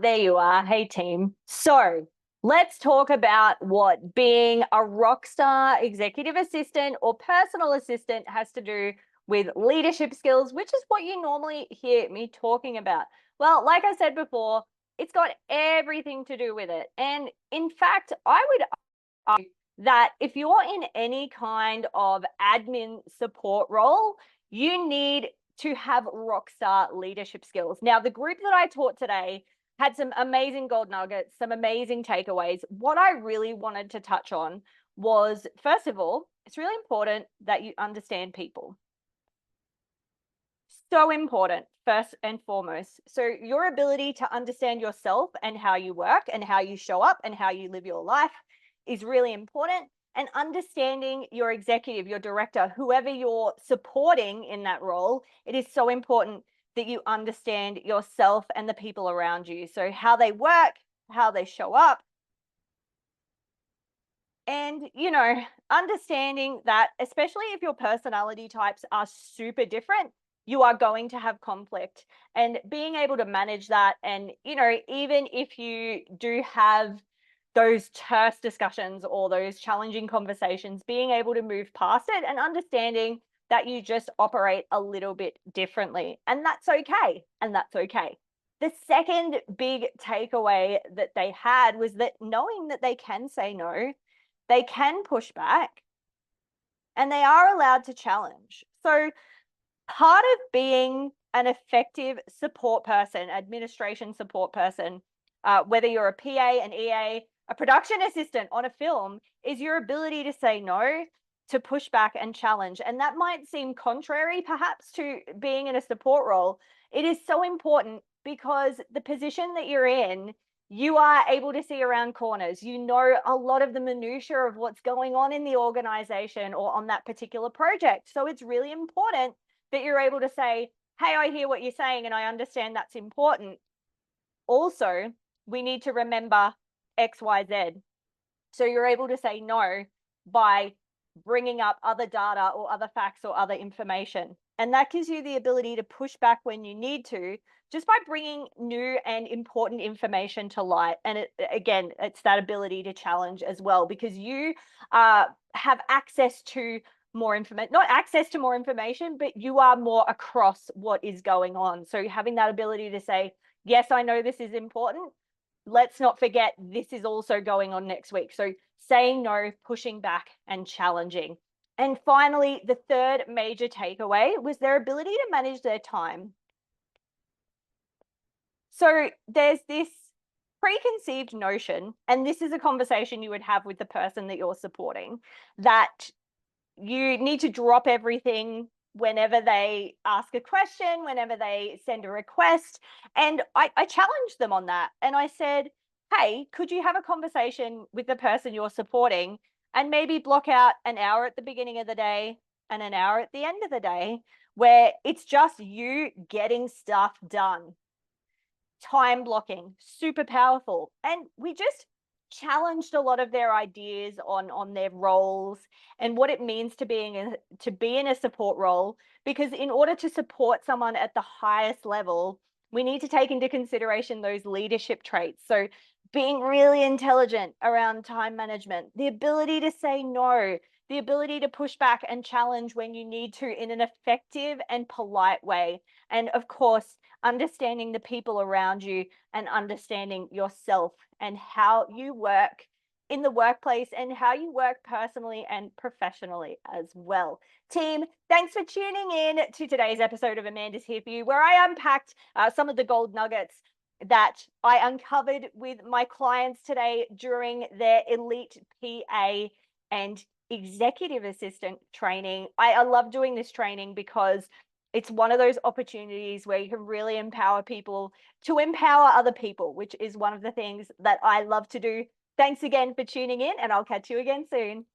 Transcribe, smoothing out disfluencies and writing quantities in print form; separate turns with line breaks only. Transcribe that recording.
There you are. Hey, team. So let's talk about what being a Rockstar executive assistant or personal assistant has to do with leadership skills, which is what you normally hear me talking about. Well, like I said before, it's got everything to do with it. And in fact, I would argue that if you're in any kind of admin support role, you need to have rockstar leadership skills. Now, the group that I taught today had some amazing gold nuggets, some amazing takeaways. What I really wanted to touch on was, first of all, it's really important that you understand people. So important, first and foremost. So your ability to understand yourself and how you work and how you show up and how you live your life is really important. And understanding your executive, your director, whoever you're supporting in that role, it is so important that you understand yourself and the people around you. So how they work, how they show up, and, understanding that, especially if your personality types are super different, you are going to have conflict, and being able to manage that. And, even if you do have those terse discussions or those challenging conversations, being able to move past it and understanding that you just operate a little bit differently. And that's okay. And that's okay. The second big takeaway that they had was that knowing that they can say no, they can push back, and they are allowed to challenge. So, part of being an effective support person, administration support person, whether you're a PA, an EA, a production assistant on a film, is your ability to say no, to push back and challenge. And that might seem contrary, perhaps, to being in a support role. It is so important because the position that you're in, you are able to see around corners. You know a lot of the minutiae of what's going on in the organization or on that particular project. So it's really important that you're able to say, hey, I hear what you're saying and I understand that's important. Also, we need to remember X, Y, Z. So you're able to say no by bringing up other data or other facts or other information. And that gives you the ability to push back when you need to, just by bringing new and important information to light. And again, it's that ability to challenge as well, because you have access to more information, not access to more information, but you are more across what is going on. So having that ability to say, yes, I know this is important. Let's not forget this is also going on next week. So saying no, pushing back, and challenging. And finally, the third major takeaway was their ability to manage their time. So there's this preconceived notion, and this is a conversation you would have with the person that you're supporting, that you need to drop everything whenever they ask a question, whenever they send a request. And I challenged them on that. And I said, hey, could you have a conversation with the person you're supporting and maybe block out an hour at the beginning of the day and an hour at the end of the day where it's just you getting stuff done? Time blocking, super powerful. And we just challenged a lot of their ideas on their roles and what it means to be in a support role, because in order to support someone at the highest level, we need to take into consideration those leadership traits. So being really intelligent around time management, the ability to say no, the ability to push back and challenge when you need to in an effective and polite way. And of course, understanding the people around you and understanding yourself and how you work in the workplace and how you work personally and professionally as well. Team, thanks for tuning in to today's episode of Amanda's Here For You, where I unpacked some of the gold nuggets that I uncovered with my clients today during their elite PA and executive assistant training. I love doing this training because it's one of those opportunities where you can really empower people to empower other people, which is one of the things that I love to do. Thanks again for tuning in, and I'll catch you again soon.